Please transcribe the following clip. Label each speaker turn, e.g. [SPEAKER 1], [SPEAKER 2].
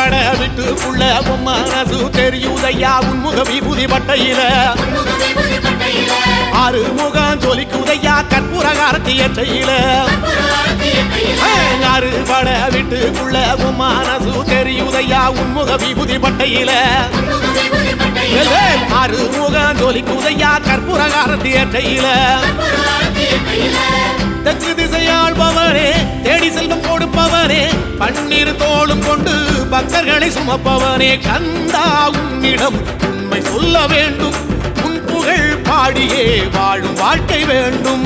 [SPEAKER 1] அறுபட விட்டுக்குள்ள மனசு தெரியுதையா உன்முக விபூதி பட்டையில அறுமுகம் ஜொலிக்குதையா கற்பூரகாரத்தி எட்டையில அறுபட விட்டுக்குள்ள மனசு தெரியுதையா உன்முக விபூதி பட்டையில அறுமுகம் ஜொலிக்குதையா கற்பூரகாரத்தி எட்டையில தெற்கு திசையாள்பவனே தேடி செல்வம் கொடுப்பவனே பன்னீர் தோளும் கொண்டு பக்தர்களை சுமப்பவனே கந்தா உன்னிடம் உண்மை சொல்ல வேண்டும் உன் புகழ் பாடியே வாழும் வாழ்க்கை வேண்டும்